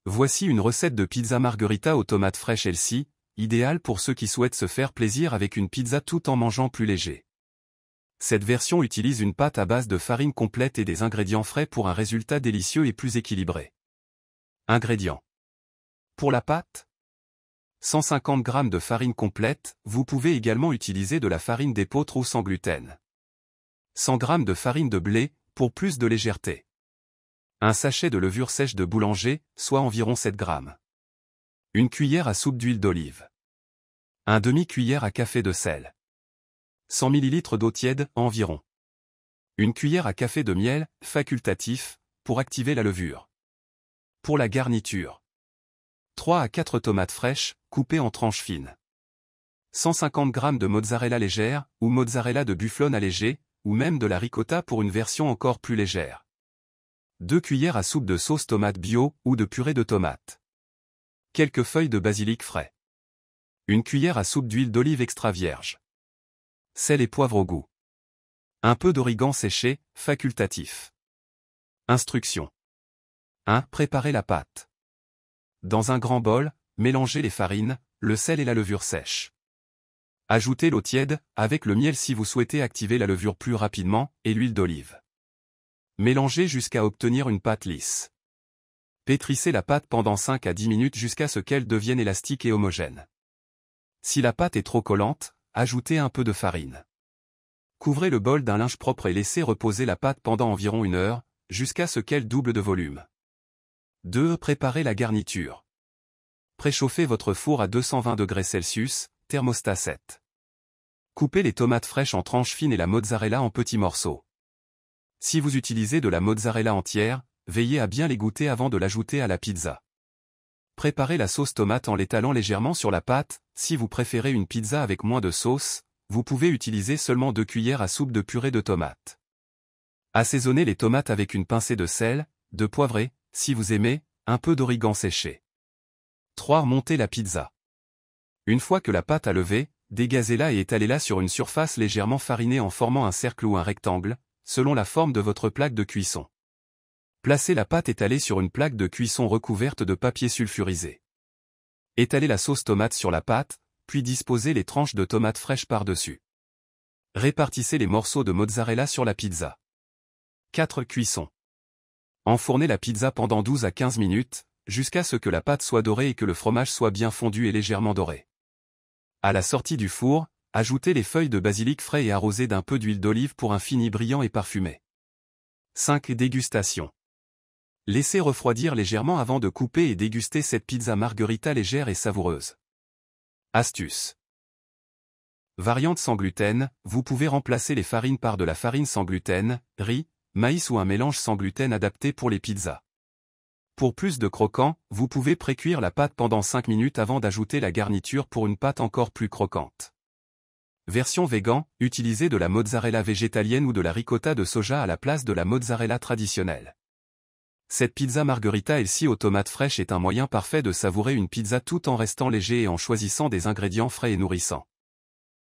Voici une recette de pizza margherita aux tomates fraîches healthy, idéale pour ceux qui souhaitent se faire plaisir avec une pizza tout en mangeant plus léger. Cette version utilise une pâte à base de farine complète et des ingrédients frais pour un résultat délicieux et plus équilibré. Ingrédients. Pour la pâte, 150 g de farine complète, vous pouvez également utiliser de la farine d'épeautre ou sans gluten. 100 g de farine de blé, pour plus de légèreté. Un sachet de levure sèche de boulanger, soit environ 7 g. Une cuillère à soupe d'huile d'olive. Un demi-cuillère à café de sel. 100 ml d'eau tiède, environ. Une cuillère à café de miel, facultatif, pour activer la levure. Pour la garniture. 3 à 4 tomates fraîches, coupées en tranches fines. 150 g de mozzarella légère, ou mozzarella de bufflone allégé, ou même de la ricotta pour une version encore plus légère. 2 cuillères à soupe de sauce tomate bio, ou de purée de tomates. Quelques feuilles de basilic frais. Une cuillère à soupe d'huile d'olive extra vierge. Sel et poivre au goût. Un peu d'origan séché, facultatif. Instructions. 1. Préparez la pâte. Dans un grand bol, mélangez les farines, le sel et la levure sèche. Ajoutez l'eau tiède, avec le miel si vous souhaitez activer la levure plus rapidement, et l'huile d'olive. Mélangez jusqu'à obtenir une pâte lisse. Pétrissez la pâte pendant 5 à 10 minutes jusqu'à ce qu'elle devienne élastique et homogène. Si la pâte est trop collante, ajoutez un peu de farine. Couvrez le bol d'un linge propre et laissez reposer la pâte pendant environ 1 heure, jusqu'à ce qu'elle double de volume. 2. Préparez la garniture. Préchauffez votre four à 220 degrés Celsius, thermostat 7. Coupez les tomates fraîches en tranches fines et la mozzarella en petits morceaux. Si vous utilisez de la mozzarella entière, veillez à bien l'égoutter avant de l'ajouter à la pizza. Préparez la sauce tomate en l'étalant légèrement sur la pâte. Si vous préférez une pizza avec moins de sauce, vous pouvez utiliser seulement 2 cuillères à soupe de purée de tomates. Assaisonnez les tomates avec une pincée de sel, de poivré, si vous aimez, un peu d'origan séché. 3. Montez la pizza. Une fois que la pâte a levé, dégazez-la et étalez-la sur une surface légèrement farinée en formant un cercle ou un rectangle, selon la forme de votre plaque de cuisson. Placez la pâte étalée sur une plaque de cuisson recouverte de papier sulfurisé. Étalez la sauce tomate sur la pâte, puis disposez les tranches de tomates fraîches par-dessus. Répartissez les morceaux de mozzarella sur la pizza. 4. Cuisson. Enfournez la pizza pendant 12 à 15 minutes, jusqu'à ce que la pâte soit dorée et que le fromage soit bien fondu et légèrement doré. À la sortie du four, ajoutez les feuilles de basilic frais et arrosez d'un peu d'huile d'olive pour un fini brillant et parfumé. 5. Dégustation. Laissez refroidir légèrement avant de couper et déguster cette pizza margherita légère et savoureuse. Astuce. Variante sans gluten, vous pouvez remplacer les farines par de la farine sans gluten, riz, maïs ou un mélange sans gluten adapté pour les pizzas. Pour plus de croquant, vous pouvez précuire la pâte pendant 5 minutes avant d'ajouter la garniture pour une pâte encore plus croquante. Version végan, utilisez de la mozzarella végétalienne ou de la ricotta de soja à la place de la mozzarella traditionnelle. Cette pizza margherita healthy aux tomates fraîches est un moyen parfait de savourer une pizza tout en restant léger et en choisissant des ingrédients frais et nourrissants.